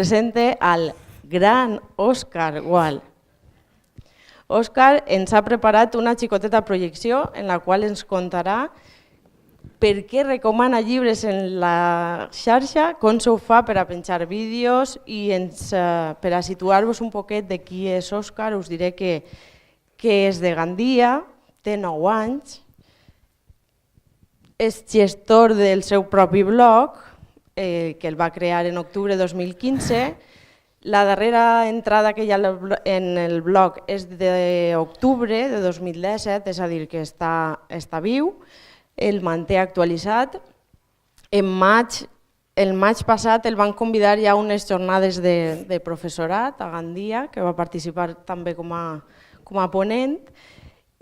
presente al gran Òscar Gual. Òscar ens ha preparat una xicoteta projecció en la qual ens contarà per què recomana llibres en la xarxa, com s'ho fa per a penjar vídeos i per a situar-vos un poquet de qui és Òscar, us diré que és de Gandia, té 9 anys, és gestor del seu propi blog, que el va crear en octubre de 2015. La darrera entrada que hi ha en el blog és d'octubre de 2017, és a dir, que està viu, el manté actualitzat. El maig passat el van convidar ja a unes jornades de professorat a Gandia, que va participar també com a ponent,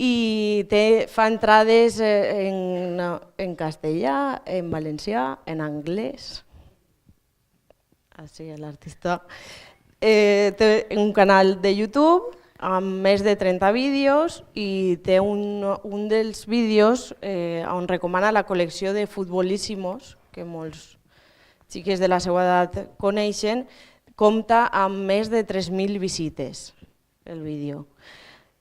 i fa entrades en castellà, en valencià, en anglès. Així l'artista. Té un canal de YouTube amb més de 30 vídeos i té un dels vídeos on recomana la col·lecció de Futbolíssimos, que molts xiques de la seva edat coneixen, compta amb més de 3.000 visites el vídeo.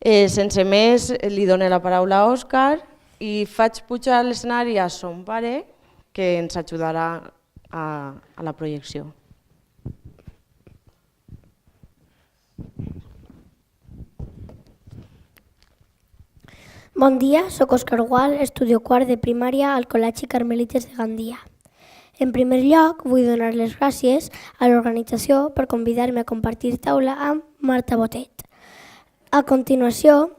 Sense més, li dono la paraula a Òscar i faig pujar a l'escenari a son pare, que ens ajudarà a la projecció. Bon dia, soc Òscar Gual, estudio quart de primària al Col·legi Carmelites de Gandia. En primer lloc, vull donar les gràcies a l'organització per convidar-me a compartir taula amb Marta Botet. A continuació,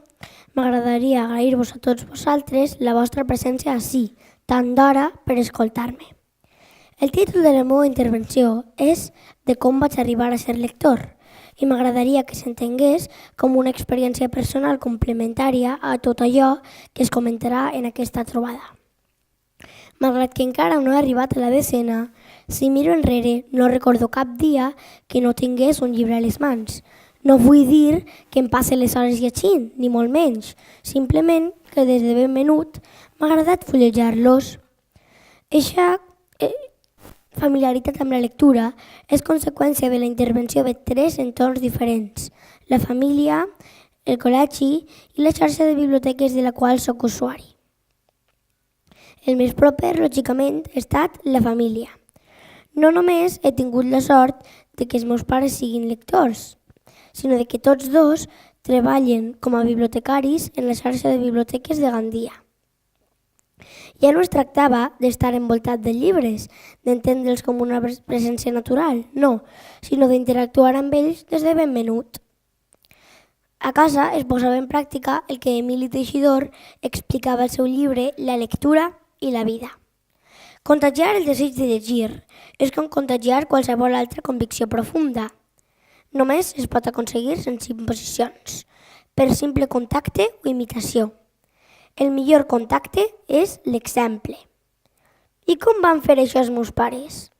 m'agradaria agrair-vos a tots vosaltres la vostra presència ací, tant d'hora per escoltar-me. El títol de la meva intervenció és de com vaig arribar a ser lector i m'agradaria que s'entengués com una experiència personal complementària a tot allò que es comentarà en aquesta trobada. Malgrat que encara no he arribat a la decena, si miro enrere no recordo cap dia que no tingués un llibre a les mans. No vull dir que em passe les hores llegint, ni molt menys, simplement que des de ben menut m'ha agradat fullejar-los. Eixa familiaritat amb la lectura és conseqüència de la intervenció de 3 entorns diferents: la família, el col·legi i la xarxa de biblioteques de la qual soc usuari. El més proper, lògicament, ha estat la família. No només he tingut la sort de que els meus pares siguin lectors, sinó que tots dos treballen com a bibliotecaris en la xarxa de biblioteques de Gandia. Ja no es tractava d'estar envoltat de llibres, d'entendre'ls com una presència natural, no, sinó d'interactuar amb ells des de ben menut. A casa es posava en pràctica el que Emili Teixidor explicava al seu llibre La lectura i la vida. Contagiar el desig de llegir és com contagiar qualsevol altra convicció profunda. Només es pot aconseguir sense imposicions, per simple contacte o imitació. El millor contacte és l'exemple. I com van fer això els meus pares?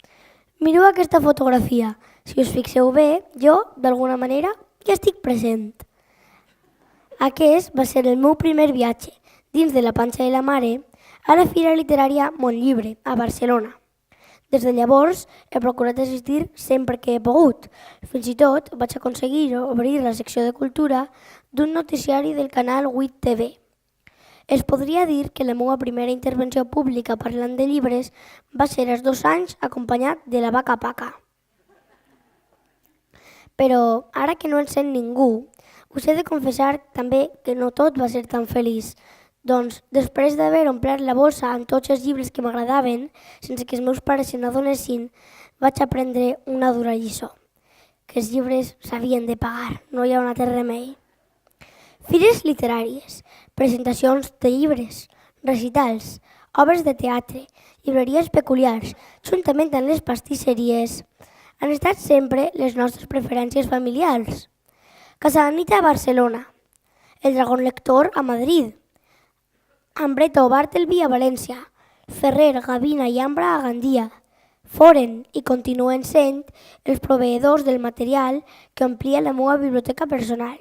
Mireu aquesta fotografia. Si us fixeu bé, jo, d'alguna manera, ja estic present. Aquest va ser el meu primer viatge, dins de la panxa de la mare, a la Fira Literària Montllibre, a Barcelona. Des de llavors he procurat assistir sempre que he pogut. Fins i tot vaig aconseguir obrir la secció de cultura d'un noticiari del canal 8 TV. Es podria dir que la meva primera intervenció pública parlant de llibres va ser als 2 anys acompanyat de la vaca Paca. Però ara que no en sent ningú, us he de confessar també que no tot va ser tan feliç. Doncs, després d'haver omplert la bossa amb tots els llibres que m'agradaven, sense que els meus pares se n'adonessin, vaig aprendre una dura lliçó, que els llibres s'havien de pagar, no hi ha un altre remei. Fires literàries, presentacions de llibres, recitals, obres de teatre, llibreries peculiars, juntament amb les pastisseries, han estat sempre les nostres preferències familiars. Casa Anita a Barcelona, el Dragón Lector a Madrid, Ambreto Bartleby a València, Ferrer, Gavina i Ambra a Gandia. Foren i continuen sent els proveïdors del material que omplia la meva biblioteca personal.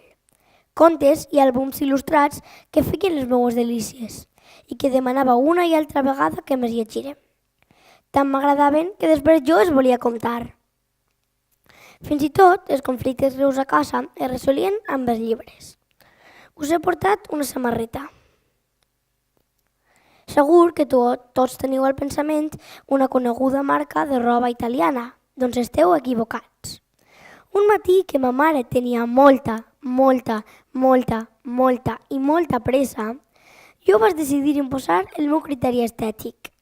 Contes i àlbums il·lustrats que feien les meues delícies i que demanava una i altra vegada que més llegirem. Tant m'agradaven que després jo es volia contar. Fins i tot, els conflictes greus a casa es resolien amb els llibres. Us he portat una samarreta. Segur que tots teniu al pensament una coneguda marca de roba italiana, doncs esteu equivocats. Un matí que ma mare tenia molta pressa, jo vaig decidir imposar el meu criteri estètic.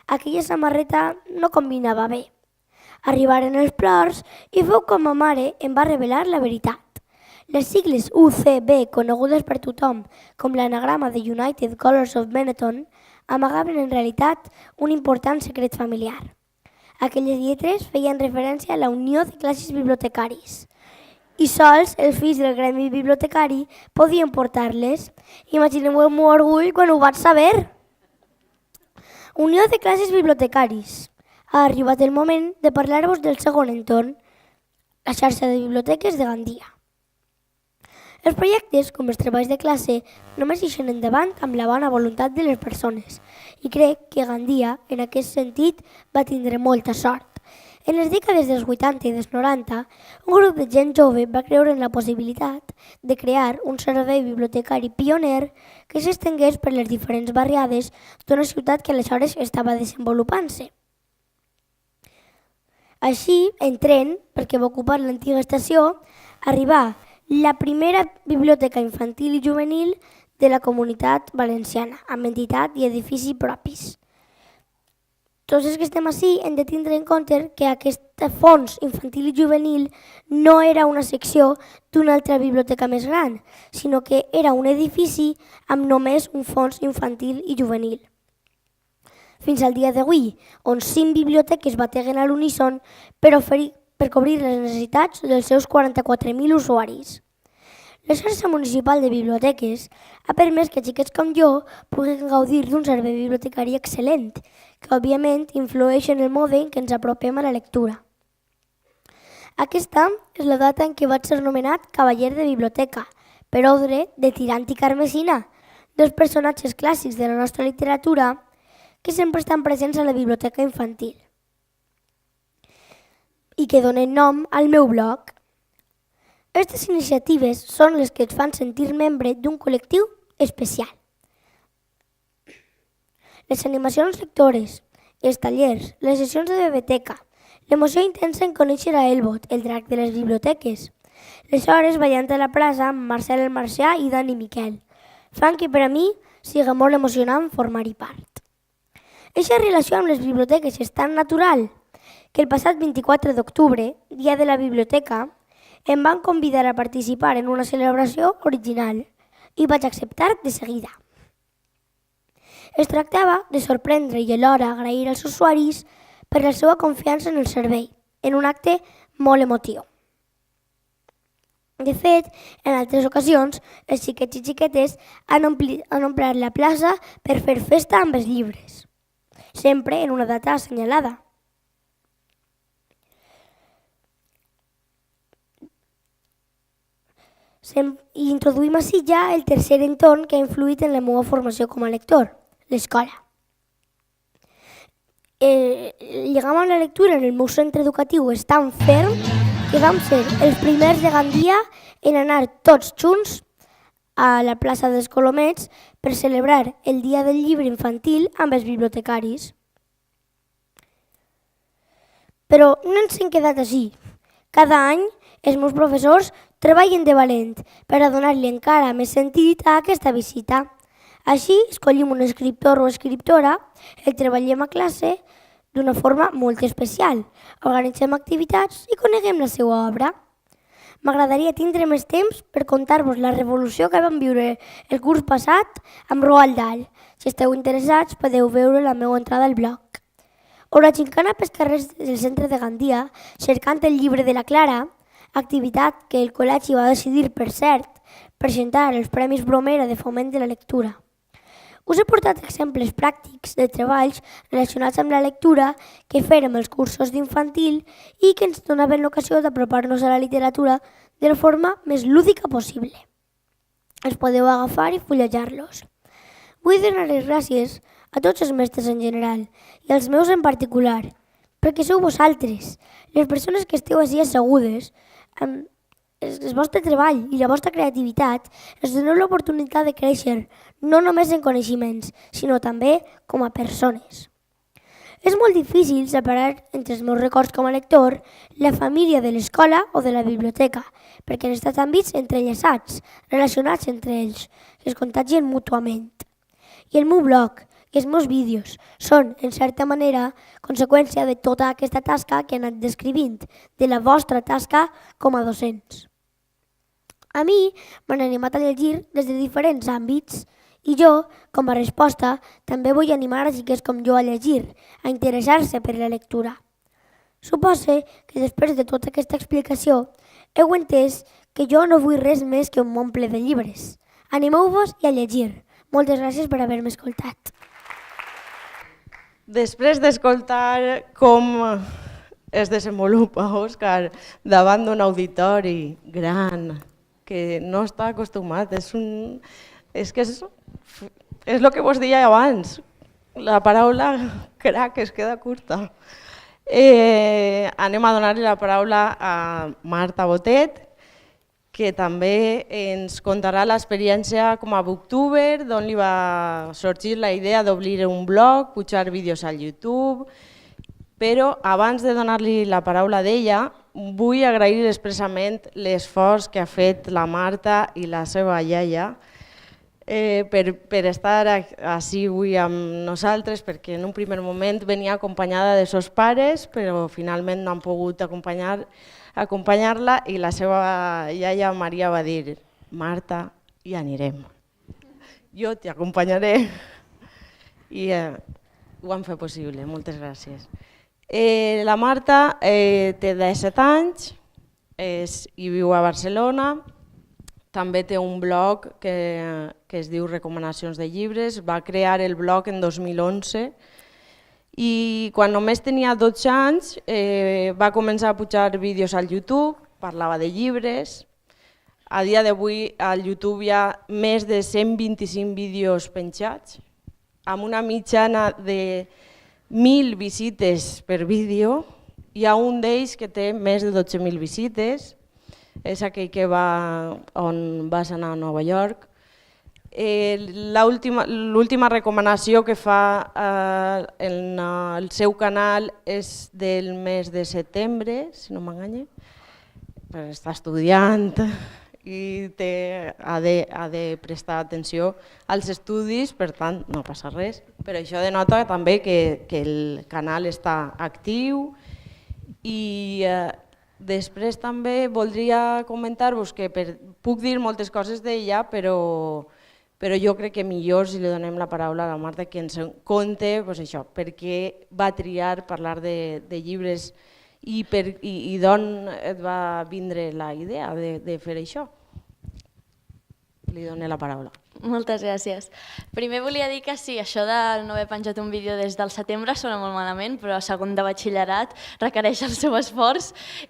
Aquella samarreta no combinava bé. Arribaren els plors i fou quan ma mare em va revelar la veritat. Les sigles UCB, conegudes per tothom com l'anagrama de United Colors of Benetton, amagaven en realitat un important secret familiar. Aquelles lletres feien referència a la Unió de Classes Bibliotecaris i sols els fills del gremi bibliotecari podien portar-les. Imagineu el meu orgull quan ho vaig saber. Unió de Classes Bibliotecaris. Ha arribat el moment de parlar-vos del segon entorn, la xarxa de biblioteques de Gandia. Els projectes, com els treballs de classe, només ixen endavant amb la bona voluntat de les persones i crec que Gandia, en aquest sentit, va tindre molta sort. En les dècades dels 80 i dels 90, un grup de gent jove va creure en la possibilitat de crear un servei bibliotecari pioner que s'estengués per les diferents barriades d'una ciutat que aleshores estava desenvolupant-se. Així, en tren, perquè va ocupar l'antiga estació, arribà la primera biblioteca infantil i juvenil de la Comunitat Valenciana, amb entitat i edifici propis. Tots els que estem ací hem de tindre en compte que aquest fons infantil i juvenil no era una secció d'una altra biblioteca més gran, sinó que era un edifici amb només un fons infantil i juvenil. Fins al dia d'avui, on 5 biblioteques bateguen a l'uníson per cobrir les necessitats dels seus 44.000 usuaris. La xarxa municipal de biblioteques ha permès que xiquets com jo puguin gaudir d'un servei bibliotecari excel·lent, que òbviament influeix en el mode en què ens apropem a la lectura. Aquesta és la data en què vaig ser nomenat cavaller de biblioteca, per ordre de Tirant i Carmesina, dos personatges clàssics de la nostra literatura que sempre estan presents a la biblioteca infantil i que donen nom al meu blog. Aquestes iniciatives són les que et fan sentir membre d'un col·lectiu especial. Les animacions lectores, els tallers, les sessions de biblioteca, l'emoció intensa en conèixer a Elbot, el drac de les biblioteques, les hores ballant a la plaça amb Marcel el Marcià i Dani Miquel, fan que per a mi sigui molt emocionant formar-hi part. Eixa relació amb les biblioteques és tan natural que el passat 24 d'octubre, dia de la biblioteca, em van convidar a participar en una celebració original i vaig acceptar de seguida. Es tractava de sorprendre i alhora agrair als usuaris per la seva confiança en el servei, en un acte molt emotiu. De fet, en altres ocasions, els xiquets i xiquetes han omplert la plaça per fer festa amb els llibres, sempre en una data assenyalada. I introduïm així ja el tercer entorn que ha influït en la meva formació com a lector, l'escola. El lligam amb la lectura en el meu centre educatiu és tan ferm que vam ser els primers de Gandia en anar tots junts a la plaça dels Colomets per celebrar el Dia del Llibre Infantil amb els bibliotecaris. Però no ens hem quedat així. Cada any els meus professors treballen de valent per a donar-li encara més sentit a aquesta visita. Així, escollim un escriptor o escriptora, el treballem a classe d'una forma molt especial, organitzem activitats i coneguem la seva obra. M'agradaria tindre més temps per contar-vos la revolució que vam viure el curs passat amb Roald Dahl. Si esteu interessats, podeu veure la meva entrada al blog. O la gincana pels carrers del centre de Gandia, cercant el llibre de la Clara, activitat que el col·legi va decidir, per cert, presentar els Premis Bromera de Foment de la Lectura. Us he portat exemples pràctics de treballs relacionats amb la lectura que fèrem els cursos d'infantil i que ens donaven l'ocasió d'apropar-nos a la literatura de la forma més lúdica possible. Els podeu agafar i fullejar-los. Vull donar les gràcies a tots els mestres en general i als meus en particular, perquè sou vosaltres, les persones que esteu així assegudes, amb el vostre treball i la vostra creativitat, ens doneu l'oportunitat de créixer, no només en coneixements, sinó també com a persones. És molt difícil separar entre els meus records com a lector la família de l'escola o de la biblioteca, perquè han estat àmbits entrellaçats, relacionats entre ells, que es contagien mútuament. I el meu blog i els meus vídeos són, en certa manera, conseqüència de tota aquesta tasca que he anat descrivint, de la vostra tasca com a docents. A mi m'han animat a llegir des de diferents àmbits i jo, com a resposta, també vull animar a xiquets com jo a llegir, a interessar-se per la lectura. Suposo que després de tota aquesta explicació heu entès que jo no vull res més que un món ple de llibres. Animeu-vos i a llegir. Moltes gràcies per haver-me escoltat. Després d'escoltar com es desenvolupa Òscar davant d'un auditori gran que no està acostumat, és el que vos deia abans, la paraula crac es queda curta. Anem a donar-li la paraula a Marta Botet, que també ens contarà l'experiència com a booktuber, d'on li va sorgir la idea d'obrir un blog, pujar vídeos al YouTube, però abans de donar-li la paraula d'ella, vull agrair expressament l'esforç que ha fet la Marta i la seva iaia per estar així avui amb nosaltres, perquè en un primer moment venia acompanyada de seus pares, però finalment no han pogut acompanyar-la i la seva iaia Maria va dir: Marta, hi anirem. Jo t'acompanyaré. I ho han fet possible, moltes gràcies. La Marta té 17 anys i viu a Barcelona. També té un blog que es diu Recomanacions de llibres. Va crear el blog en 2011 i quan només tenia 12 anys va començar a pujar vídeos al YouTube, parlava de llibres. A dia d'avui al YouTube hi ha més de 125 vídeos penjats, amb una mitjana de 1.000 visites per vídeo. Hi ha un d'ells que té més de 12.000 visites, és aquell que on vas anar a Nova York. L'última recomanació que fa en el seu canal és del mes de setembre, si no m'enganye, està estudiant i ha de prestar atenció als estudis, per tant no passa res. Però això denota també que el canal està actiu. I després també voldria comentar-vos que puc dir moltes coses d'ella, però jo crec que millor si li donem la paraula a la Marta que ens conti per què va triar parlar de llibres i d'on et va vindre la idea de fer això. Li dono la paraula. Moltes gràcies. Primer volia dir que sí, això de no haver penjat un vídeo des del setembre sona molt malament, però a segon de batxillerat requereix el seu esforç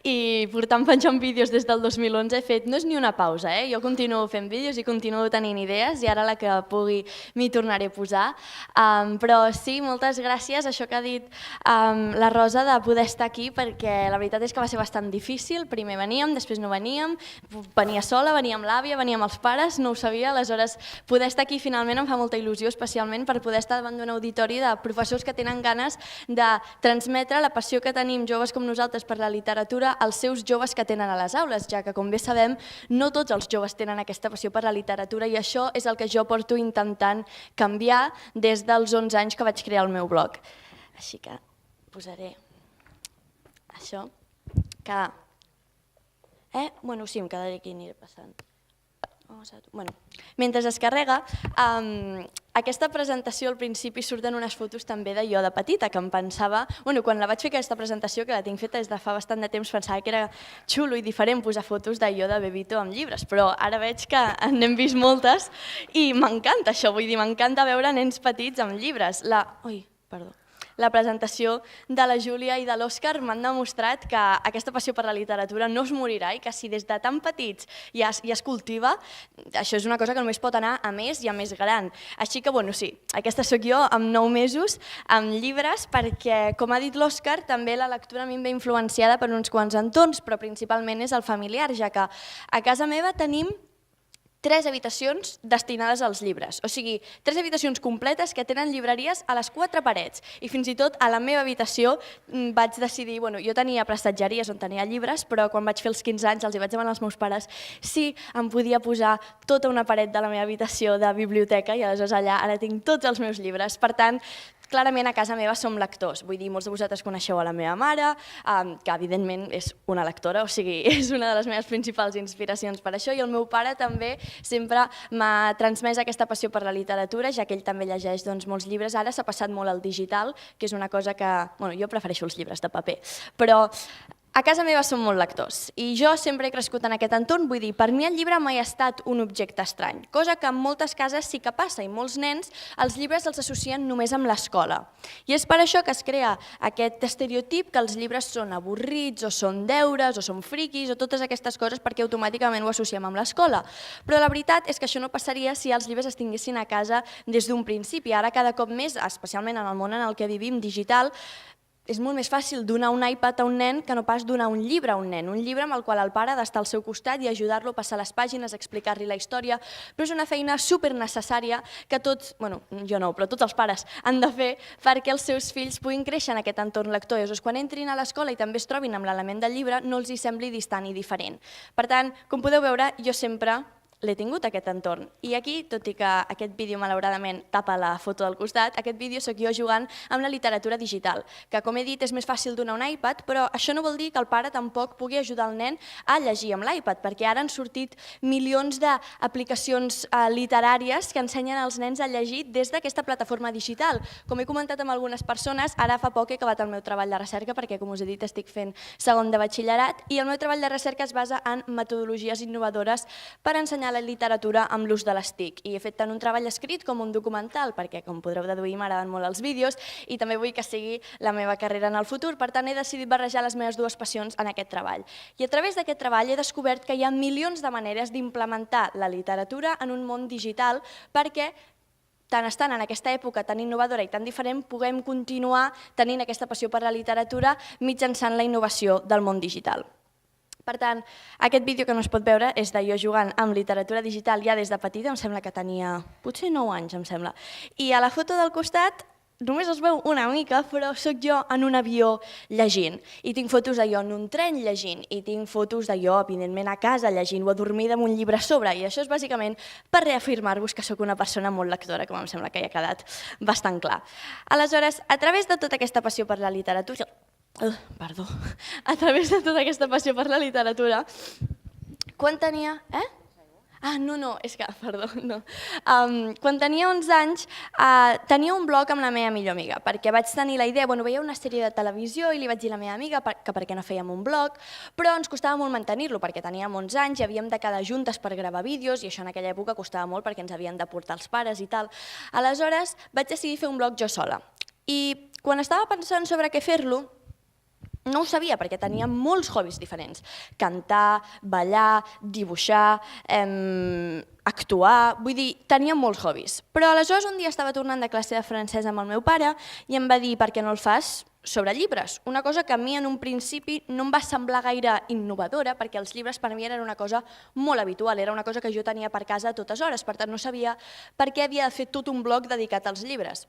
i portant penjant vídeos des del 2011 he fet, no és ni una pausa, jo continuo fent vídeos i continuo tenint idees i ara la que pugui m'hi tornaré a posar. Però sí, moltes gràcies, això que ha dit la Rosa de poder estar aquí, perquè la veritat és que va ser bastant difícil. Primer veníem, després no veníem, venia sola, venia amb l'àvia, venia amb els pares, no ho sabia, aleshores poder estar aquí finalment em fa molta il·lusió, especialment per poder estar davant d'un auditori de professors que tenen ganes de transmetre la passió que tenim joves com nosaltres per la literatura als seus joves que tenen a les aules, ja que, com bé sabem, no tots els joves tenen aquesta passió per la literatura i això és el que jo porto intentant canviar des dels 11 anys que vaig crear el meu blog. Així que posaré això, que... Bueno, sí, em quedaré aquí i aniré passant. Mentre es carrega, aquesta presentació al principi surten unes fotos també de jo de petita, que em pensava, quan la vaig fer aquesta presentació, que la tinc feta des de fa bastant de temps, pensava que era xulo i diferent posar fotos de jo de bebito amb llibres, però ara veig que n'hem vist moltes i m'encanta això, vull dir, m'encanta veure nens petits amb llibres. la presentació de la Júlia i de l'Òscar m'han demostrat que aquesta passió per la literatura no es morirà i que si des de tan petits ja es cultiva, això és una cosa que només pot anar a més i a més gran. Així que, bueno, sí, aquesta sóc jo amb 9 mesos, amb llibres, perquè, com ha dit l'Òscar, també la lectura a mi em ve influenciada per uns quants entorns, però principalment és el familiar, ja que a casa meva tenim 3 habitacions destinades als llibres, o sigui, 3 habitacions completes que tenen llibreries a les 4 parets i fins i tot a la meva habitació vaig decidir, bueno, jo tenia prestatgeries on tenia llibres, però quan vaig fer els 15 anys els hi vaig demanar als meus pares si em podia posar tota una paret de la meva habitació de biblioteca i aleshores allà ara tinc tots els meus llibres, per tant, clarament a casa meva som lectors, vull dir, molts de vosaltres coneixeu a la meva mare, que evidentment és una lectora, o sigui, és una de les meves principals inspiracions per això, i el meu pare també sempre m'ha transmès aquesta passió per la literatura, ja que ell també llegeix molts llibres, ara s'ha passat molt al digital, que és una cosa que, bueno, jo prefereixo els llibres de paper, però a casa meva som molt lectors i jo sempre he crescut en aquest entorn, vull dir, per mi el llibre mai ha estat un objecte estrany, cosa que en moltes cases sí que passa i molts nens els llibres els associen només amb l'escola. I és per això que es crea aquest estereotip que els llibres són avorrits o són deures o són friquis o totes aquestes coses perquè automàticament ho associem amb l'escola. Però la veritat és que això no passaria si els llibres es tinguessin a casa des d'un principi. Ara cada cop més, especialment en el món en el que vivim digital, és molt més fàcil donar un iPad a un nen que no pas donar un llibre a un nen. Un llibre amb el qual el pare ha d'estar al seu costat i ajudar-lo a passar les pàgines, a explicar-li la història, però és una feina supernecessària que tots, bueno, jo no, però tots els pares han de fer perquè els seus fills puguin créixer en aquest entorn lector. I quan entrin a l'escola i també es trobin amb l'element del llibre, no els hi sembli distant i diferent. Per tant, com podeu veure, jo sempre l'he tingut aquest entorn. I aquí, tot i que aquest vídeo malauradament tapa la foto del costat, aquest vídeo sóc jo jugant amb la literatura digital, que com he dit és més fàcil donar un iPad, però això no vol dir que el pare tampoc pugui ajudar el nen a llegir amb l'iPad, perquè ara han sortit milions d'aplicacions literàries que ensenyen als nens a llegir des d'aquesta plataforma digital. Com he comentat amb algunes persones, ara fa poc he acabat el meu treball de recerca, perquè com us he dit estic fent segon de batxillerat, i el meu treball de recerca es basa en metodologies innovadores per ensenyar la literatura amb l'ús de les TIC. I he fet tant un treball escrit com un documental, perquè com podreu deduir m'agraden molt els vídeos i també vull que sigui la meva carrera en el futur, per tant he decidit barrejar les meves dues passions en aquest treball. I a través d'aquest treball he descobert que hi ha milions de maneres d'implementar la literatura en un món digital perquè tant estant en aquesta època tan innovadora i tan diferent, puguem continuar tenint aquesta passió per la literatura mitjançant la innovació del món digital. Per tant, aquest vídeo que no es pot veure és de jo jugant amb literatura digital ja des de petita, em sembla que tenia potser 9 anys, em sembla. I a la foto del costat només es veu una mica, però sóc jo en un avió llegint. I tinc fotos de jo en un tren llegint, i tinc fotos de jo, evidentment, a casa llegint o adormida amb un llibre a sobre. I això és bàsicament per reafirmar-vos que sóc una persona molt lectora, com em sembla que ja ha quedat bastant clar. Aleshores, a través de tota aquesta passió per la literatura, a través de tota aquesta passió per la literatura, quan tenia... no, és que, perdó, no. Quan tenia 11 anys tenia un blog amb la meva millor amiga, perquè vaig tenir la idea, veia una sèrie de televisió i li vaig dir a la meva amiga que per què no fèiem un blog, però ens costava molt mantenir-lo, perquè teníem 11 anys i havíem de quedar juntes per gravar vídeos i això en aquella època costava molt perquè ens havien de portar els pares i tal. Aleshores vaig decidir fer un blog jo sola i quan estava pensant sobre què fer-lo, no ho sabia perquè tenia molts hobbies diferents. Cantar, ballar, dibuixar, actuar, vull dir, tenia molts hobbies. Però aleshores un dia estava tornant de classe de francès amb el meu pare i em va dir per què no el fas sobre llibres, una cosa que a mi en un principi no em va semblar gaire innovadora perquè els llibres per mi eren una cosa molt habitual, era una cosa que jo tenia per casa a totes hores, per tant no sabia per què havia de fer tot un blog dedicat als llibres.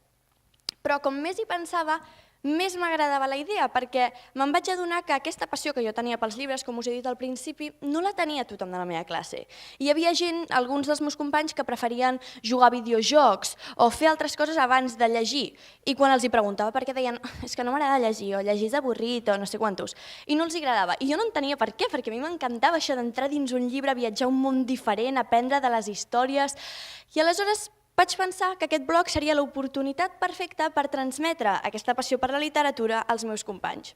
Però com més hi pensava, més m'agradava la idea, perquè me'n vaig adonar que aquesta passió que jo tenia pels llibres, com us he dit al principi, no la tenia tothom de la meva classe. Hi havia gent, alguns dels meus companys, que preferien jugar a videojocs o fer altres coses abans de llegir. I quan els hi preguntava per què deien és que no m'agrada llegir, o llegir és avorrit, o no sé quantos. I no els agradava. I jo no entenia per què, perquè a mi m'encantava això d'entrar dins un llibre, viatjar a un món diferent, aprendre de les històries. I aleshores vaig pensar que aquest blog seria l'oportunitat perfecta per transmetre aquesta passió per la literatura als meus companys.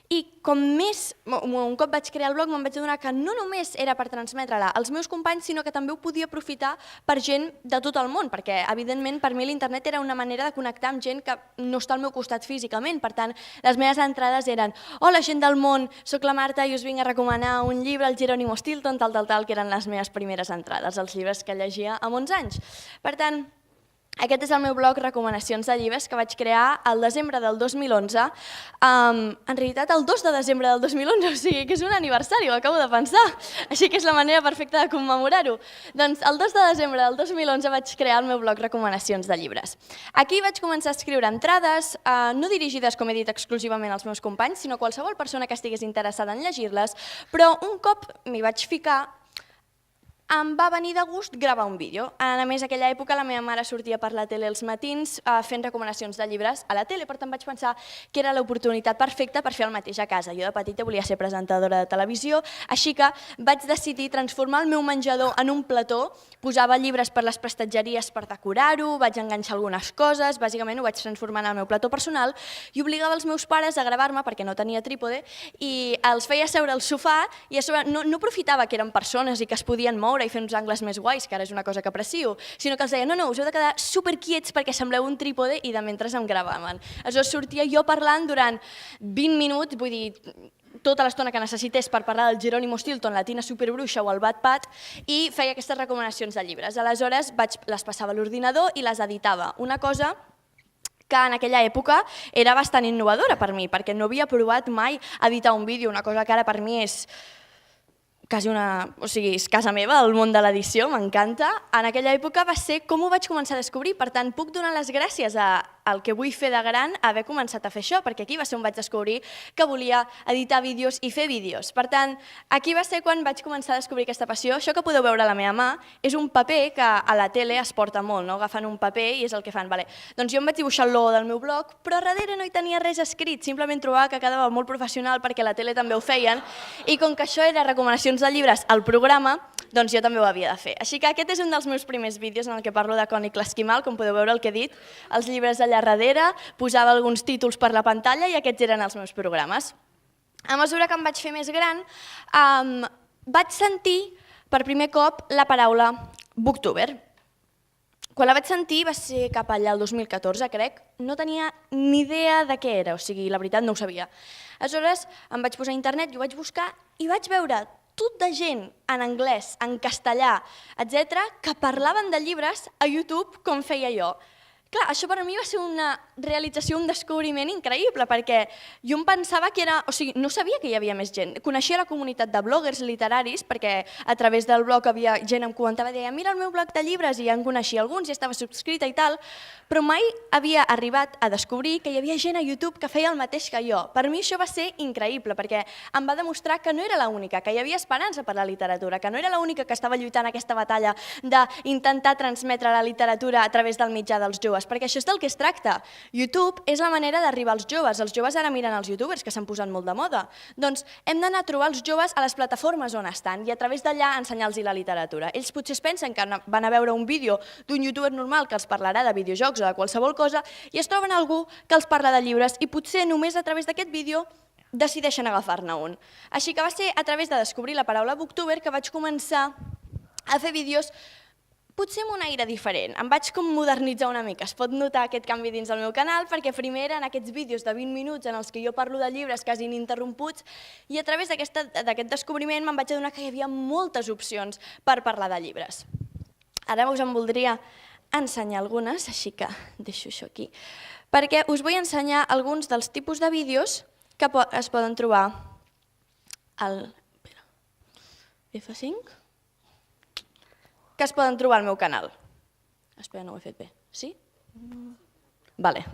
I un cop vaig crear el blog me'n vaig adonar que no només era per transmetre-la als meus companys, sinó que també ho podia aprofitar per gent de tot el món, perquè evidentment per mi l'internet era una manera de connectar amb gent que no està al meu costat físicament. Per tant, les meves entrades eren: hola gent del món, soc la Marta i us vinc a recomanar un llibre, el Jerónimo Stilton, tal, que eren les meves primeres entrades, els llibres que llegia amb 11 anys. Per tant, aquest és el meu blog Recomanacions de llibres que vaig crear el desembre del 2011, en realitat el 2 de desembre del 2011, o sigui que és un aniversari, ho acabo de pensar, així que és la manera perfecta de commemorar-ho. Doncs el 2 de desembre del 2011 vaig crear el meu blog Recomanacions de llibres. Aquí vaig començar a escriure entrades, no dirigides, com he dit, exclusivament als meus companys, sinó a qualsevol persona que estigués interessada en llegir-les, però un cop m'hi vaig ficar, em va venir de gust gravar un vídeo. A més, a aquella època la meva mare sortia per la tele els matins fent recomanacions de llibres a la tele, per tant vaig pensar que era l'oportunitat perfecta per fer el mateix a casa. Jo de petita volia ser presentadora de televisió, així que vaig decidir transformar el meu menjador en un plató, posava llibres per les prestatgeries per decorar-ho, vaig enganxar algunes coses, bàsicament ho vaig transformar en el meu plató personal i obligava els meus pares a gravar-me perquè no tenia trípode i els feia seure al sofà i a sobre no aprofitava que eren persones i que es podien moure i fer uns angles més guais, que ara és una cosa que aprecio, sinó que els deia, no, us heu de quedar superquiets perquè sembleu un trípode i de mentre em gravaven. Aleshores sortia jo parlant durant 20 minuts, vull dir, tota l'estona que necessités per parlar del Jerónimo Stilton, la Tina Superbruixa o el Wattpad, i feia aquestes recomanacions de llibres. Aleshores les passava a l'ordinador i les editava, una cosa que en aquella època era bastant innovadora per mi, perquè no havia provat mai editar un vídeo, una cosa que ara per mi és quasi és casa meva, el món de l'edició, m'encanta. En aquella època va ser com ho vaig començar a descobrir, per tant puc donar les gràcies al que vull fer de gran haver començat a fer això, perquè aquí va ser on vaig descobrir que volia editar vídeos i fer vídeos. Per tant, aquí va ser quan vaig començar a descobrir aquesta passió. Això que podeu veure a la meva mà és un paper que a la tele es porta molt, agafen un paper i és el que fan. Doncs jo em vaig dibuixar el logo del meu blog, però darrere no hi tenia res escrit, simplement trobava que quedava molt professional perquè a la tele també ho feien, i com que això era recomanacions de llibres al programa, doncs jo també ho havia de fer. Així que aquest és un dels meus primers vídeos en el que parlo de Cònic l'Esquimal, com podeu veure el que he dit, els llibres allà darrere, posava alguns títols per la pantalla i aquests eren els meus programes. A mesura que em vaig fer més gran, vaig sentir per primer cop la paraula booktuber. Quan la vaig sentir va ser cap allà el 2014, crec, no tenia ni idea de què era, o sigui, la veritat no ho sabia. Aleshores em vaig posar a internet i ho vaig buscar i vaig veure tot de gent en anglès, en castellà, etc., que parlaven de llibres a YouTube com feia jo. Clar, això per a mi va ser una realització, un descobriment increïble, perquè jo em pensava que era... O sigui, no sabia que hi havia més gent. Coneixia la comunitat de bloggers literaris, perquè a través del blog havia gent que em comentava, deia, mira el meu blog de llibres, i ja en coneixia alguns, i estava subscrita i tal, però mai havia arribat a descobrir que hi havia gent a YouTube que feia el mateix que jo. Per mi això va ser increïble, perquè em va demostrar que no era l'única, que hi havia esperança per la literatura, que no era l'única que estava lluitant aquesta batalla d'intentar transmetre la literatura a través del mitjà dels joves, perquè això és del que es tracta. YouTube és la manera d'arribar als joves. Els joves ara miren els youtubers, que s'han posat molt de moda. Doncs hem d'anar a trobar els joves a les plataformes on estan i a través d'allà ensenyar-los la literatura. Ells potser es pensen que van a veure un vídeo d'un youtuber normal que els parlarà de videojocs o de qualsevol cosa i es troben algú que els parla de llibres i potser només a través d'aquest vídeo decideixen agafar-ne un. Així que va ser a través de descobrir la paraula booktuber que vaig començar a fer vídeos potser amb un aire diferent. Em vaig com modernitzar una mica. Es pot notar aquest canvi dins del meu canal perquè primer eren aquests vídeos de 20 minuts en els que jo parlo de llibres quasi ininterromputs i a través d'aquest descobriment me'n vaig adonar que hi havia moltes opcions per parlar de llibres. Ara us en voldria ensenyar algunes, així que deixo això aquí, perquè us vull ensenyar alguns dels tipus de vídeos que es poden trobar al F5, que es poden trobar al meu canal. Espera, no ho he fet bé. Sí? Vale.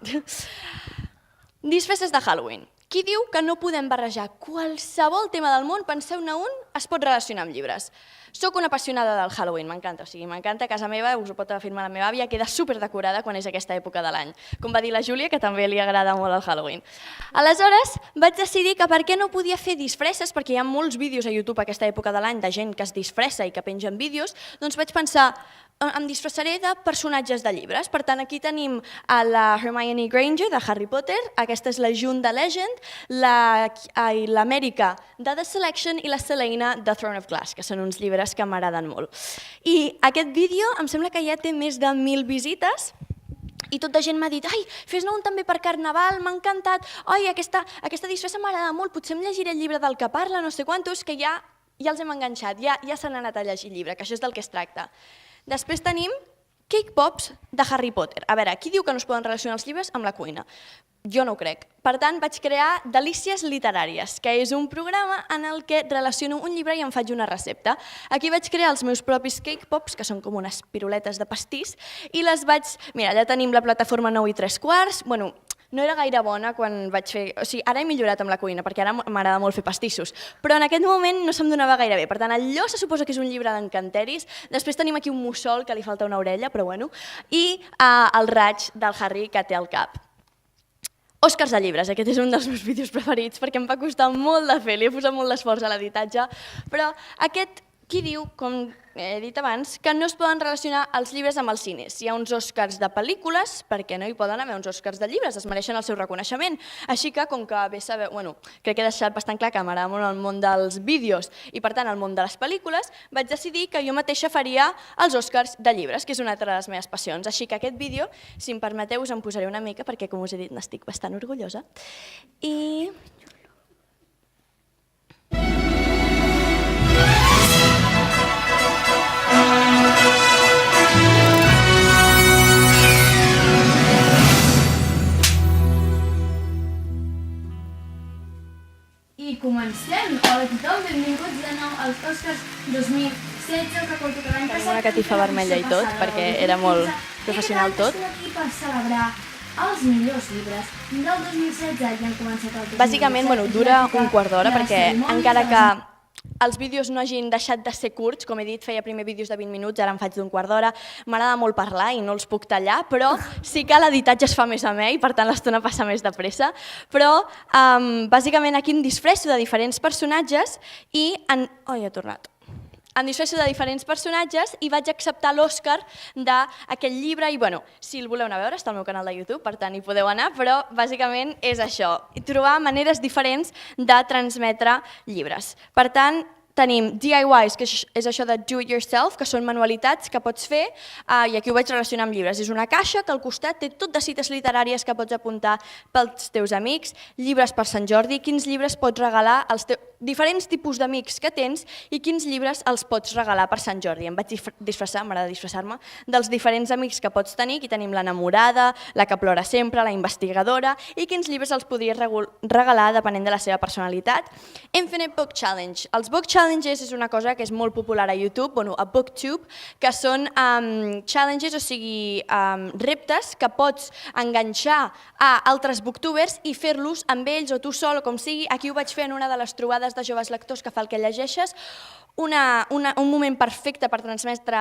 Disfresses de Halloween. Qui diu que no podem barrejar qualsevol tema del món, penseu-ne un, es pot relacionar amb llibres. Soc una apassionada del Halloween, m'encanta. O sigui, m'encanta, a casa meva, us ho pot afirmar la meva àvia, queda superdecorada quan és aquesta època de l'any. Com va dir la Júlia, que també li agrada molt el Halloween. Aleshores, vaig decidir que per què no podia fer disfresses, perquè hi ha molts vídeos a YouTube a aquesta època de l'any de gent que es disfressa i que pengen vídeos, doncs vaig pensar, em disfressaré de personatges de llibres. Per tant, aquí tenim a la Hermione Granger de Harry Potter, aquesta és la June de Legend, l'Amèrica de The Selection i la Selena de Throne of Glass, que són uns llibres que m'agraden molt. I aquest vídeo em sembla que ja té més de 1.000 visites, i tota gent m'ha dit, ai, fes-ne un també per Carnaval, m'ha encantat, ai, aquesta disfressa m'agrada molt, potser em llegiré el llibre del que parla, no sé quantos, que ja els hem enganxat, ja se n'han anat a llegir el llibre, que això és del que es tracta. Després tenim Cake Pops de Harry Potter. A veure, qui diu que no es poden relacionar els llibres amb la cuina? Jo no ho crec. Per tant, vaig crear Delícies Literàries, que és un programa en el que relaciono un llibre i em faig una recepta. Aquí vaig crear els meus propis Cake Pops, que són com unes piruletes de pastís, i les vaig... Mira, allà tenim la plataforma 9 3/4. Bueno, no era gaire bona quan vaig fer... O sigui, ara he millorat amb la cuina, perquè ara m'agrada molt fer pastissos, però en aquest moment no se'm donava gaire bé. Per tant, allò se suposa que és un llibre d'encanteris. Després tenim aquí un mussol que li falta una orella, però bueno, i el raig del Harry que té al cap. Oscars de llibres, aquest és un dels meus vídeos preferits perquè em va costar molt de fer, li he posat molt d'esforç a l'editatge, però aquest, qui diu, com he dit abans, que no es poden relacionar els llibres amb els cines. Hi ha uns Oscars de pel·lícules, perquè no hi poden haver uns Oscars de llibres, es mereixen el seu reconeixement. Així que, com que bé sabeu, bueno, crec que he deixat bastant clar que m'agrada molt el món dels vídeos i, per tant, el món de les pel·lícules, vaig decidir que jo mateixa faria els Oscars de llibres, que és una altra de les meves passions. Així que aquest vídeo, si em permeteu, us en posaré una mica, perquè, com us he dit, n'estic bastant orgullosa. I... I comencem. Hola a tothom, benvinguts de nou als Oscars 2016. Recordo que l'any passat... Tenim una catifa vermella i tot, perquè era molt professional tot. I aquí per celebrar els millors llibres del 2016 i han començat el 2017. Bàsicament, dura un quart d'hora, perquè encara que els vídeos no hagin deixat de ser curts, com he dit, feia primer vídeos de 20 minuts, ara en faig d'un quart d'hora, m'agrada molt parlar i no els puc tallar, però sí que l'editatge es fa més amè i per tant l'estona passa més de pressa, però bàsicament aquí em disfresso de diferents personatges i em disfresso de diferents personatges i vaig acceptar l'Oscar d'aquest llibre i, si el voleu anar a veure, està al meu canal de YouTube, per tant hi podeu anar, però bàsicament és això, trobar maneres diferents de transmetre llibres. Per tant, tenim DIYs, que és això de do it yourself, que són manualitats que pots fer, i aquí ho vaig relacionar amb llibres. És una caixa que al costat té tot de cites literàries que pots apuntar pels teus amics, llibres per Sant Jordi, quins llibres pots regalar als diferents tipus d'amics que tens i quins llibres els pots regalar per Sant Jordi. Em vaig disfressar, m'agrada disfressar-me, dels diferents amics que pots tenir. Aquí tenim l'enamorada, la que plora sempre, la investigadora, i quins llibres els podries regalar depenent de la seva personalitat. Infinite Book Challenge. Els Book Challenges és una cosa que és molt popular a YouTube, a BookTube, que són challenges, o sigui, reptes que pots enganxar a altres booktubers i fer-los amb ells o tu sol o com sigui. Aquí ho vaig fer en una de les trobades de joves lectors que fa el que llegeixes, un moment perfecte per transmetre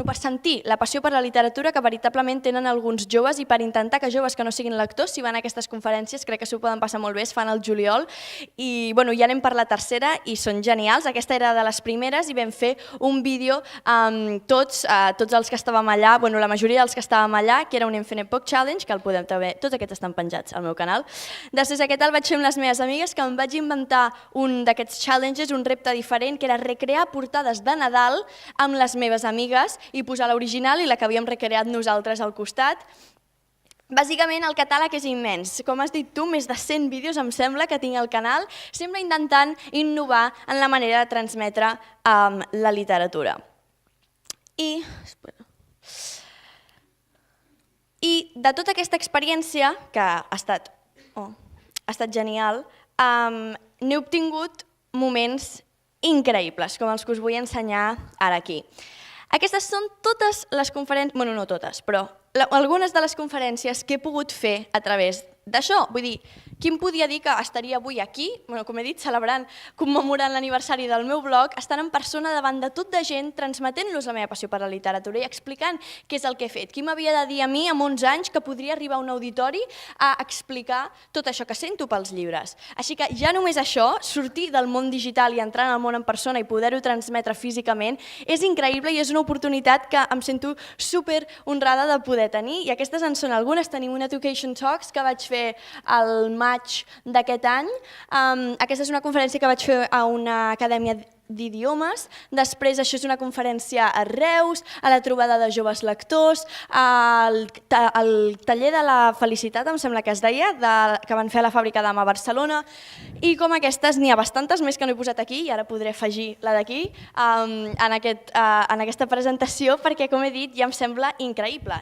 per sentir la passió per la literatura que veritablement tenen alguns joves i per intentar que joves que no siguin lectors, si van a aquestes conferències, crec que s'ho poden passar molt bé, es fan al juliol i ja anem per la tercera i són genials. Aquesta era de les primeres i vam fer un vídeo amb tots els que estàvem allà, la majoria dels que estàvem allà, que era un Infinite Book Challenge, que el podem també, tots aquests estan penjats al meu canal. Després aquest el vaig fer amb les meves amigues, que em vaig inventar un d'aquests challenges, un repte diferent, que era recrear portades de Nadal amb les meves amigues i posar l'original i la que havíem recreat nosaltres al costat. Bàsicament el catàleg és immens. Com has dit tu, més de 100 vídeos em sembla que tinc al canal, sempre intentant innovar en la manera de transmetre la literatura. I de tota aquesta experiència, que ha estat genial, n'he obtingut moments increïbles, com els que us vull ensenyar ara aquí. Aquestes són totes les conferències, no totes, però algunes de les conferències que he pogut fer a través d'això. Vull dir, qui em podia dir que estaria avui aquí, com he dit, celebrant, commemorant l'aniversari del meu blog, estant en persona davant de tot de gent, transmetent-los la meva passió per la literatura i explicant què és el que he fet. Qui m'havia de dir a mi, amb 11 anys, que podria arribar a un auditori a explicar tot això que sento pels llibres. Així que ja només això, sortir del món digital i entrar en el món en persona i poder-ho transmetre físicament, és increïble i és una oportunitat que em sento super honrada de poder tenir. I aquestes en són algunes. Tenim un Education Talks que vaig fer al maig d'aquest any. Aquesta és una conferència que vaig fer a una acadèmia d'idiomes. Després això és una conferència a Reus, a la trobada de joves lectors, al taller de la felicitat, em sembla que es deia, que van fer a la Fàbrica d'Ama a Barcelona. I com aquestes n'hi ha bastantes més que no he posat aquí i ara podré afegir la d'aquí en aquesta presentació perquè, com he dit, ja em sembla increïble.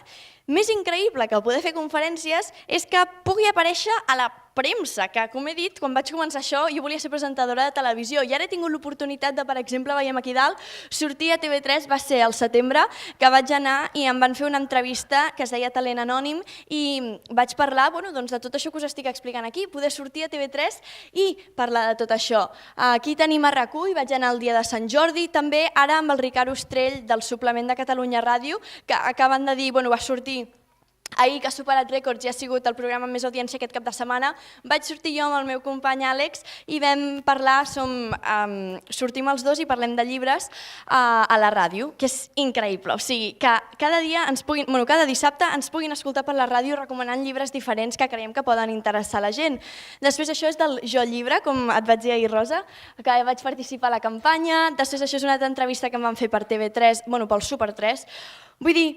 Més increïble que poder fer conferències és que pugui aparèixer a la premsa, que, com he dit, quan vaig començar això jo volia ser presentadora de televisió i ara he tingut l'oportunitat de, per exemple, veiem aquí dalt, sortir a TV3, va ser al setembre, que vaig anar i em van fer una entrevista que es deia Talent Anònim i vaig parlar de tot això que us estic explicant aquí, poder sortir a TV3 i parlar de tot això. Aquí tenim a RAC1 i vaig anar el dia de Sant Jordi, també ara amb el Ricard Ostrell del suplement de Catalunya Ràdio, que acaben de dir, va sortir ahir, que ha superat rècords i ha sigut el programa amb més audiència aquest cap de setmana. Vaig sortir jo amb el meu company Àlex i vam parlar, sortim els dos i parlem de llibres a la ràdio, que és increïble. O sigui, que cada dissabte ens puguin escoltar per la ràdio recomanant llibres diferents que creiem que poden interessar a la gent. Després això és del Jo Llibre, com et vaig dir ahir, Rosa, que vaig participar a la campanya. Després això és una altra entrevista que em van fer per TV3, pel Super 3. Vull dir,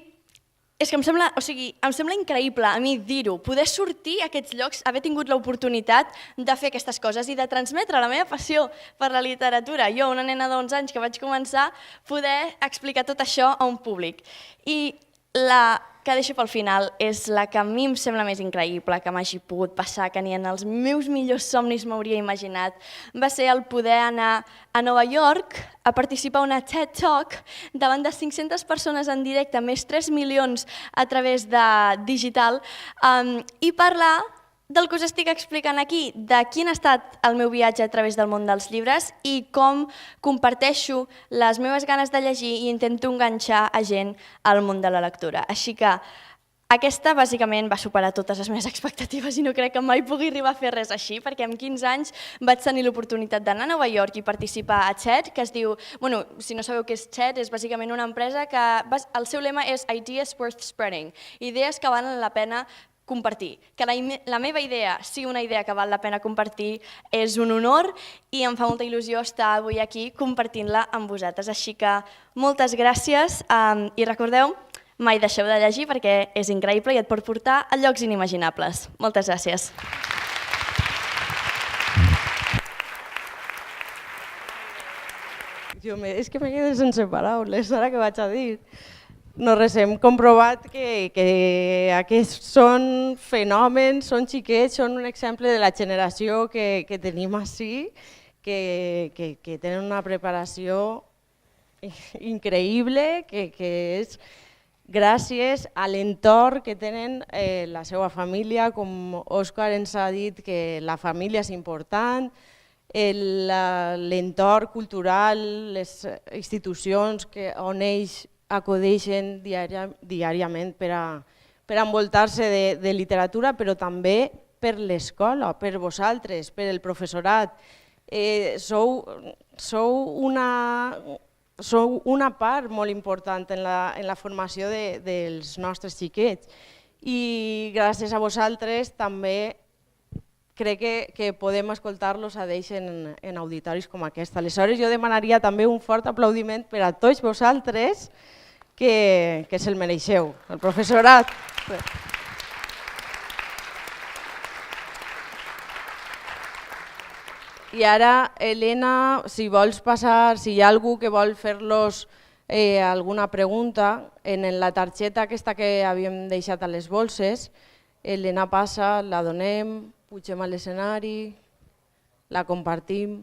és que em sembla increïble a mi dir-ho, poder sortir a aquests llocs, haver tingut l'oportunitat de fer aquestes coses i de transmetre la meva passió per la literatura. Jo, una nena d'11 anys que vaig començar, poder explicar tot això a un públic. I la que deixo pel final és la que a mi em sembla més increïble que m'hagi pogut passar, que ni en els meus millors somnis m'hauria imaginat. Va ser el poder anar a Nova York a participar a una TED Talk davant de 500 persones en directe, més 3 milions a través de digital, i parlar del que us estic explicant aquí, de quin ha estat el meu viatge a través del món dels llibres i com comparteixo les meves ganes de llegir i intento enganxar a gent al món de la lectura. Així que aquesta bàsicament va superar totes les meves expectatives i no crec que mai pugui arribar a fer res així, perquè amb 15 anys vaig tenir l'oportunitat d'anar a Nova York i participar a TED, que es diu, si no sabeu què és TED, és bàsicament una empresa que el seu lema és Ideas Worth Spreading, idees que valen la pena compartir. Que la meva idea sigui una idea que val la pena compartir és un honor i em fa molta il·lusió estar avui aquí compartint-la amb vosaltres. Així que moltes gràcies i recordeu, mai deixeu de llegir perquè és increïble i et pot portar a llocs inimaginables. Moltes gràcies. És que me quedo sense paraules, ara què vaig a dir? No res, hem comprovat que aquests són fenòmens, són xiquets, són un exemple de la generació que tenim ací, que tenen una preparació increïble, que és gràcies a l'entorn que tenen la seva família, com Òscar ens ha dit que la família és important, l'entorn cultural, les institucions on ells acudeixen diàriament per a envoltar-se de literatura, però també per l'escola, per vosaltres, per el professorat. Sou una part molt important en la formació dels nostres xiquets i gràcies a vosaltres també crec que podem escoltar-los a d'ells en auditoris com aquest. Aleshores jo demanaria també un fort aplaudiment per a tots vosaltres que se'l mereixeu, el professorat. I ara, Helena, si vols passar, si hi ha algú que vol fer-los alguna pregunta, en la targeta aquesta que havíem deixat a les bolses, Helena passa, la donem, pugem a l'escenari, la compartim.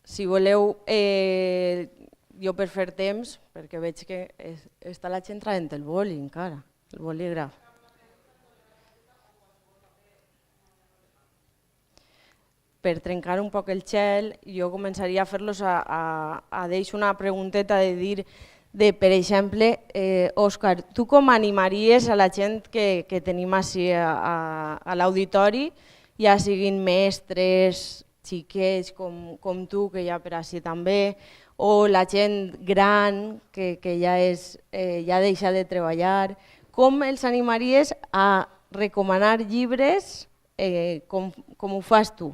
Si voleu, jo per fer temps, perquè veig que està la gent traient el boli encara, el bolígraf. per trencar un poc el gel, jo començaria a fer-los a deixar una pregunteta de dir, per exemple, Òscar, tu com animaries a la gent que tenim així a l'auditori, ja siguin mestres, xiquets com tu, que ja per així també, o la gent gran que ja deixa de treballar, com els animaries a recomanar llibres com ho fas tu?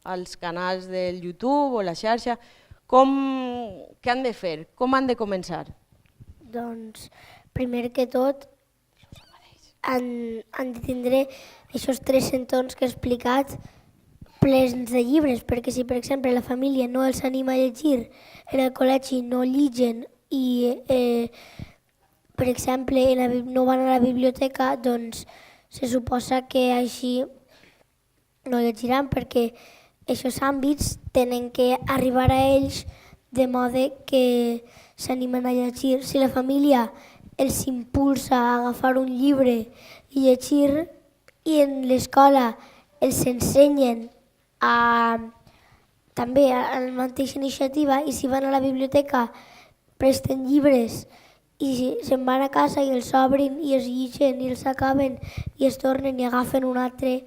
Als canals del YouTube o la xarxa, què han de fer? Com han de començar? Doncs, primer que tot, han de tindre aquests 3 centons que he explicat plens de llibres, perquè si, per exemple, la família no els anima a llegir, en el col·legi no lligen i, per exemple, no van a la biblioteca, doncs se suposa que així no llegiran, perquè aquests àmbits tenen que arribar a ells de mode que s'animen a llegir. Si la família els impulsa a agafar un llibre i llegir i en l'escola els ensenyen també a la mateixa iniciativa i si van a la biblioteca presten llibres i se'n van a casa i els obrin i els lligen i els acaben i es tornen i agafen un altre,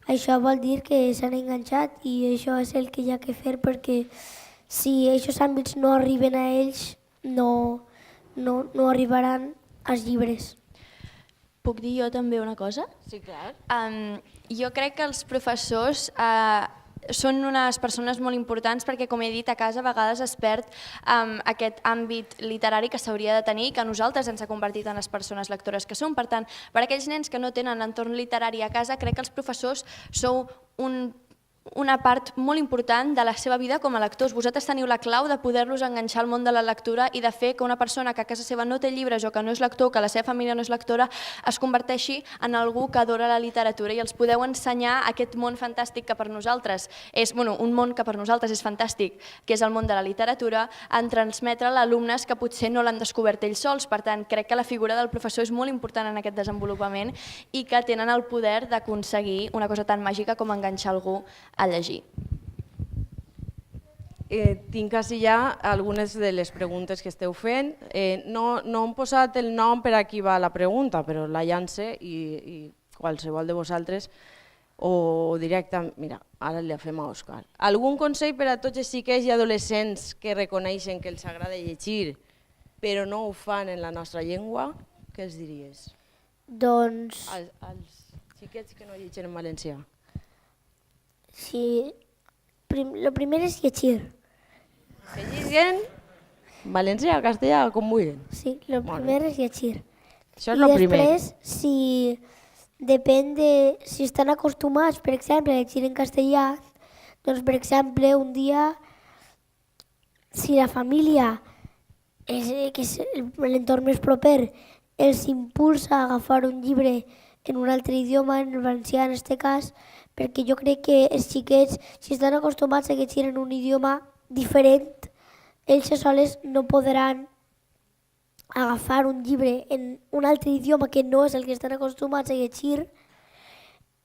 això vol dir que s'han enganxat i això és el que hi ha que fer perquè si aquests àmbits no arriben a ells no arribaran als llibres. Puc dir jo també una cosa? Sí, clar. Jo crec que els professors són unes persones molt importants perquè, com he dit, a casa a vegades es perd aquest àmbit literari que s'hauria de tenir i que a nosaltres ens ha convertit en les persones lectores que som. Per tant, per a aquells nens que no tenen l'entorn literari a casa, crec que els professors sou una part molt important de la seva vida com a lectors. Vosaltres teniu la clau de poder-los enganxar al món de la lectura i de fer que una persona que a casa seva no té llibres o que no és lector, que la seva família no és lectora, es converteixi en algú que adora la literatura i els podeu ensenyar aquest món fantàstic que per nosaltres és, un món que per nosaltres és fantàstic, que és el món de la literatura, en transmetre a alumnes que potser no l'han descobert ells sols. Per tant, crec que la figura del professor és molt important en aquest desenvolupament i que tenen el poder d'aconseguir una cosa tan màgica com enganxar algú a llegir. Tinc així ja algunes de les preguntes que esteu fent. No hem posat el nom per a qui va la pregunta, però la llance i qualsevol de vosaltres o directament, mira, ara li la fem a Òscar. Algun consell per a tots els xiquets i adolescents que reconeixen que els agrada llegir però no ho fan en la nostra llengua? Què els diries? Doncs... Als xiquets que no llegeixen en valencià. Sí, lo primer és llegir. Que lleguen valencià, castellà, com vulguin. Sí, lo primer és llegir. Això és lo primer. I després, depèn de si estan acostumats, per exemple, a llegir en castellà, doncs, per exemple, un dia, si la família, que és l'entorn més proper, els impulsa a agafar un llibre en un altre idioma, en el valencià en aquest cas, perquè jo crec que els xiquets, si estan acostumats a llegir en un idioma diferent, ells sols no podran agafar un llibre en un altre idioma que no és el que estan acostumats a llegir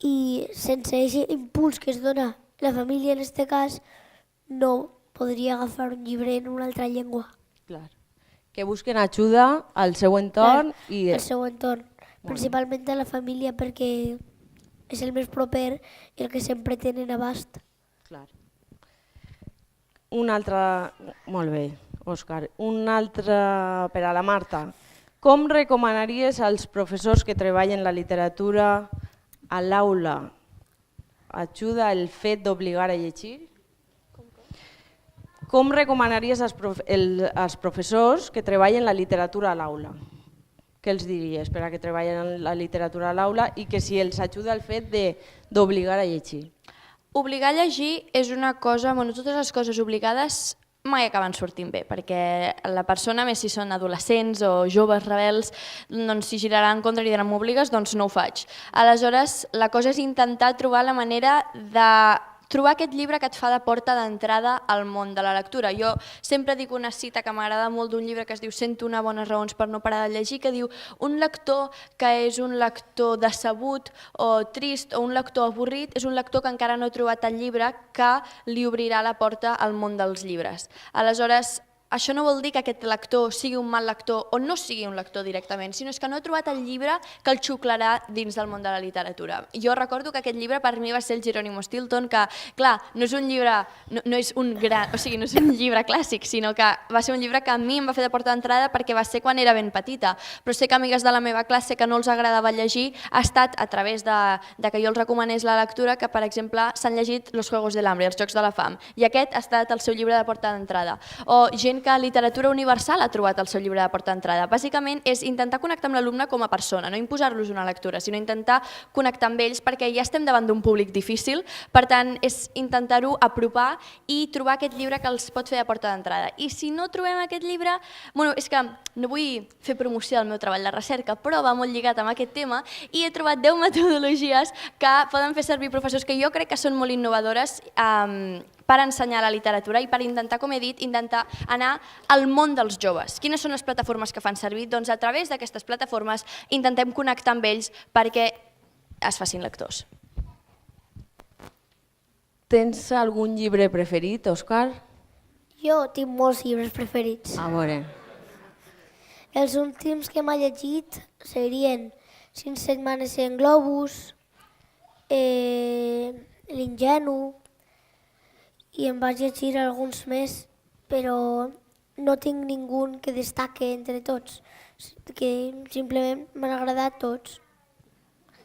i sense aquest impuls que es dona la família en aquest cas, no podria agafar un llibre en una altra llengua. Clar. Que busquen ajuda al seu entorn. Al seu entorn, principalment a la família perquè és el més proper i el que sempre tenen abast. Clar. Un altre... Molt bé, Òscar. Un altre per a la Marta. Com recomanaries als professors que treballen la literatura a l'aula? Ajuda el fet d'obligar a llegir? Com recomanaries als professors que treballen la literatura a l'aula? Què els diries per a que treballen la literatura a l'aula i que si els ajuda el fet d'obligar a llegir? Obligar a llegir és una cosa, totes les coses obligades mai acaben sortint bé, perquè la persona, més si són adolescents o joves rebels, doncs si giraran en contra i diran m'obligues, doncs no ho faig. Aleshores, la cosa és intentar trobar la manera de trobar aquest llibre que et fa de porta d'entrada al món de la lectura. Jo sempre dic una cita que m'agrada molt d'un llibre que es diu 101 bones raons per no parar de llegir, que diu un lector que és un lector decebut o trist o un lector avorrit és un lector que encara no ha trobat el llibre que li obrirà la porta al món dels llibres. Aleshores, això no vol dir que aquest lector sigui un mal lector o no sigui un lector directament, sinó que no ha trobat el llibre que el xuclarà dins del món de la literatura. Jo recordo que aquest llibre per mi va ser el Jerónimo Stilton, que, clar, no és un llibre, no és un gran, o sigui, no és un llibre clàssic, sinó que va ser un llibre que a mi em va fer de porta d'entrada perquè va ser quan era ben petita, però sé que amigues de la meva classe que no els agradava llegir ha estat a través de que jo els recomanés la lectura que, per exemple, s'han llegit Los Juegos del Hambre, Els Jocs de la Fam, i aquest ha estat el seu llibre de porta d'entrada. O gent que literatura universal ha trobat el seu llibre de porta d'entrada. Bàsicament és intentar connectar amb l'alumne com a persona, no imposar-los una lectura, sinó intentar connectar amb ells perquè ja estem davant d'un públic difícil, per tant és intentar-ho apropar i trobar aquest llibre que els pot fer de porta d'entrada. I si no trobem aquest llibre, és que no vull fer promoció del meu treball de recerca, però va molt lligat amb aquest tema i he trobat 10 metodologies que poden fer servir professors que jo crec que són molt innovadores per ensenyar la literatura i per intentar, com he dit, intentar anar al món dels joves. Quines són les plataformes que fan servir? Doncs a través d'aquestes plataformes intentem connectar amb ells perquè es facin lectors. Tens algun llibre preferit, Òscar? Jo tinc molts llibres preferits. A veure. Els últims que m'ha llegit serien 5 setmanes en globus, l'ingenu, i em vaig llegir alguns més, però no tinc ningú que destaque entre tots, que simplement m'han agradat tots.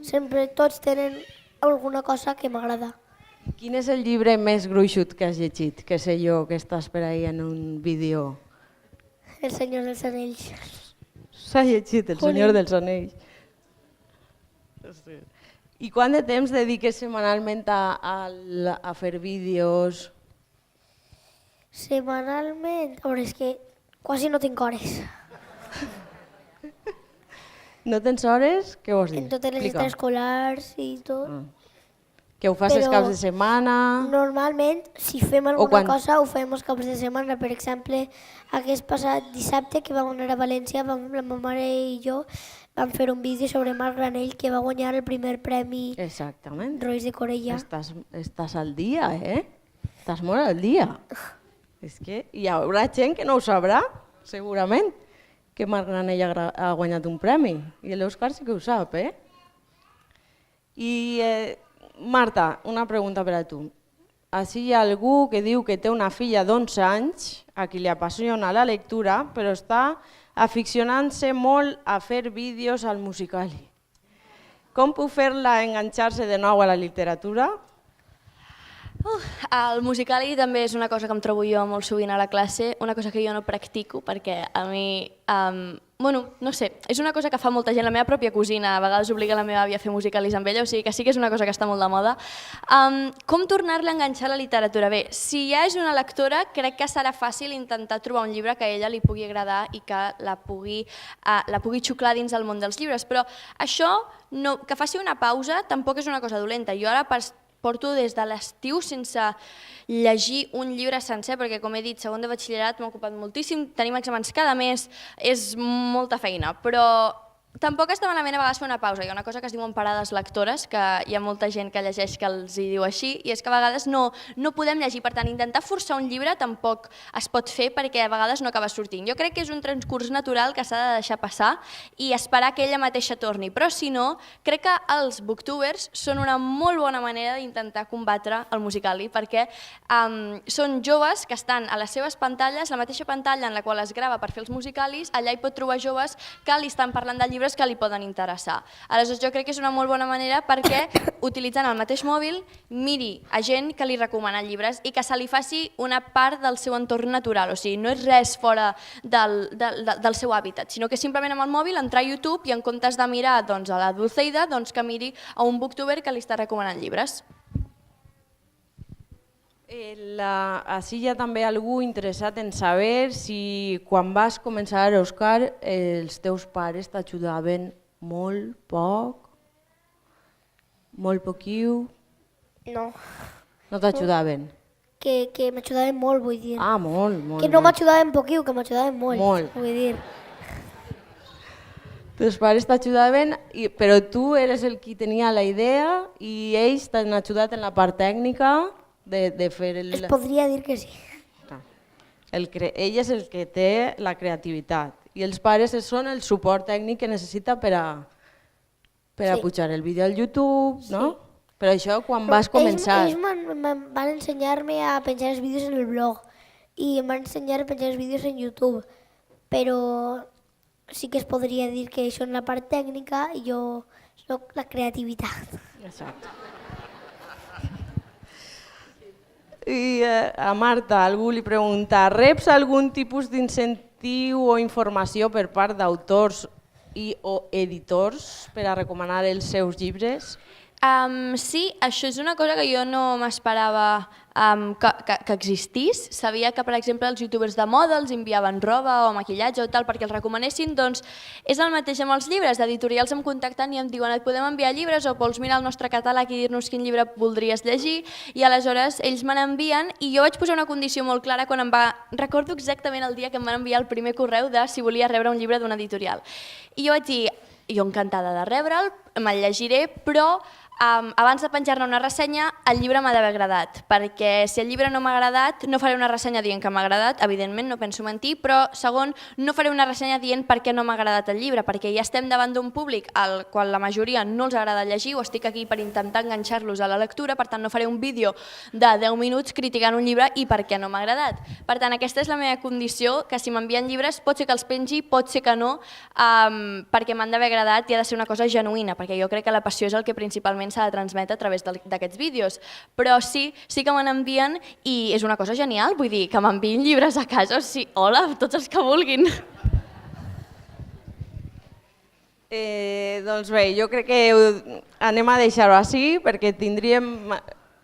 Sempre tots tenen alguna cosa que m'agrada. Quin és el llibre més gruixut que has llegit? Que sé jo, que estàs per ahí en un vídeo. El Senyor dels Anells. S'ha llegit El Senyor dels Anells. I quant de temps dediques setmanalment a fer vídeos? Setmanalment? A veure, és que quasi no tinc hores. No tens hores? Què vols dir? En totes les extraescolars i tot. Que ho fas els caps de setmana? Normalment, si fem alguna cosa, ho fem els caps de setmana. Per exemple, aquest passat dissabte que vam anar a València, la meva mare i jo vam fer un vídeo sobre Marc Granell, que va guanyar el primer premi Rois de Corella. Estàs al dia, eh? Estàs molt al dia. És que hi haurà gent que no ho sabrà, segurament, que Marc Granell ha guanyat un premi. I l'Òscar sí que ho sap, eh? I, Marta, una pregunta per a tu. Així hi ha algú que diu que té una filla d'11 anys a qui li apassiona la lectura, però està aficionant-se molt a fer vídeos al Musical.ly. Com puc fer-la enganxar-se de nou a la literatura? El Musical.ly també és una cosa que em trobo jo molt sovint a la classe, una cosa que jo no practico perquè a mi, no sé, és una cosa que fa molta gent, la meva pròpia cosina a vegades obliga la meva àvia a fer musicals amb ella, o sigui que sí que és una cosa que està molt de moda. Com tornar-la a enganxar a la literatura? Bé, si ja és una lectora, crec que serà fàcil intentar trobar un llibre que a ella li pugui agradar i que la pugui xuclar dins el món dels llibres, però això, que faci una pausa, tampoc és una cosa dolenta. Jo ara porto des de l'estiu sense llegir un llibre sencer, perquè com he dit, segon de batxillerat m'ha ocupat moltíssim, tenim exàmens cada mes, és molta feina, però tampoc està malament a vegades fer una pausa. Hi ha una cosa que es diuen parades lectores, que hi ha molta gent que llegeix que els hi diu així, i és que a vegades no podem llegir, per tant, intentar forçar un llibre tampoc es pot fer perquè a vegades no acaba sortint. Jo crec que és un transcurs natural que s'ha de deixar passar i esperar que ella mateixa torni, però si no, crec que els booktubers són una molt bona manera d'intentar combatre el Musical.ly, perquè són joves que estan a les seves pantalles, la mateixa pantalla en la qual es grava per fer els musicals, allà hi pot trobar joves que li estan parlant del llibre que li poden interessar. Aleshores, jo crec que és una molt bona manera perquè, utilitzant el mateix mòbil, miri a gent que li recomana llibres i que se li faci una part del seu entorn natural, o sigui, no és res fora del seu hàbitat, sinó que simplement amb el mòbil entrar a YouTube i en comptes de mirar a la Dulceida, que miri a un booktuber que li està recomanant llibres. Així hi ha també algú interessat en saber si quan vas començar, Òscar, els teus pares t'ajudaven molt poc, molt poquiu. No, No t'ajudaven? Que m'ajudaven molt, vull dir. Ah, molt, molt. Que no molt. m'ajudaven poquiu, que m'ajudaven molt. Molt. Vull dir. Tus pares t'ajudaven, però tu eres el qui tenia la idea i ells t'han ajudat en la part tècnica de fer el... Es podria dir que sí. Ell és el que té la creativitat i els pares són el suport tècnic que necessita per a pujar el vídeo al YouTube, no? Però això quan vas començar... Ells van ensenyar-me a penjar els vídeos en el blog i em van ensenyar a penjar els vídeos en YouTube, però sí que es podria dir que això és la part tècnica i jo soc la creativitat. Exacte. I a Marta, algú li pregunta, reps algun tipus d'incentiu o informació per part d'autors i o editors per a recomanar els seus llibres? Sí, això és una cosa que jo no m'esperava que existís. Sabia que, per exemple, els youtubers de moda els enviaven roba o maquillatge o tal perquè els recomanessin, doncs és el mateix amb els llibres. Editorials em contacten i em diuen et podem enviar llibres o vols mirar el nostre catàleg i dir-nos quin llibre voldries llegir, i aleshores ells me n'envien i jo vaig posar una condició molt clara quan recordo exactament el dia que em van enviar el primer correu de si volia rebre un llibre d'una editorial. I jo vaig dir, jo encantada de rebre'l, me'l llegiré, però abans de penjar-ne una ressenya, el llibre m'ha d'haver agradat, perquè si el llibre no m'ha agradat, no faré una ressenya dient que m'ha agradat, evidentment, no penso mentir, però segon, no faré una ressenya dient per què no m'ha agradat el llibre, perquè ja estem davant d'un públic al qual la majoria no els agrada llegir, o estic aquí per intentar enganxar-los a la lectura, per tant no faré un vídeo de 10 minuts criticant un llibre i per què no m'ha agradat. Per tant, aquesta és la meva condició, que si m'envien llibres pot ser que els pengi, pot ser que no, perquè m'han d'haver agradat i ha de ser una cosa genuïna, perquè jo crec que la passió és el que principalment s'ha de transmetre a través d'aquests vídeos. Però sí que me n'envien i és una cosa genial, vull dir, que m'enviïn llibres a casa, o sigui, hola, tots els que vulguin. Doncs bé, jo crec que anem a deixar-ho així perquè tindríem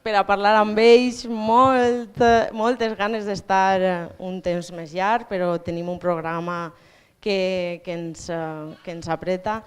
per a parlar amb ells moltes ganes d'estar un temps més llarg, però tenim un programa que ens apreta